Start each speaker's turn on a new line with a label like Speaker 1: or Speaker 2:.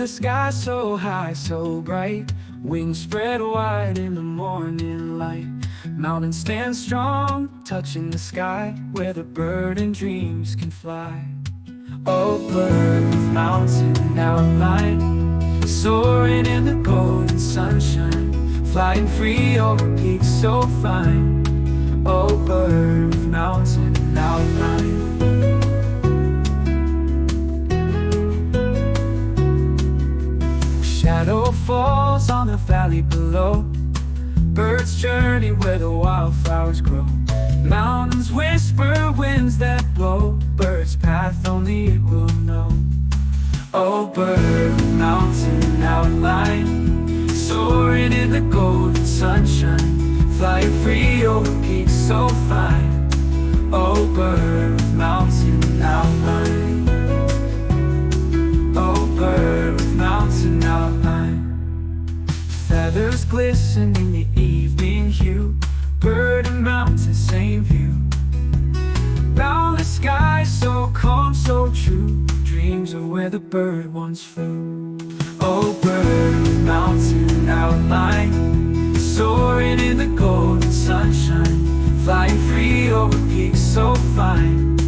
Speaker 1: sky so high, so bright, wings spread wide in the morning light. Mountains stand strong, touching the sky, where the bird and dreams can fly. Oh, bird with mountain outline, soaring in the golden sunshine, flying free over peaks so fine. Oh, bird with mountain outline. Shadow falls on the valley below, birds journey where the wildflowers grow. Mountains whisper winds that blow, bird's path only it will know. Oh, bird with mountain outline, soaring in the golden sunshine, flying free over peaks so fine. Oh, bird with mountain outline. Oh, bird with mountain outline. Feathers glisten in the evening hue, bird and mountain, same view. Boundless sky, so calm, so true, dreams are where the bird once flew. Oh, bird with mountain outline, soaring in the golden sunshine, flying free over peaks so fine.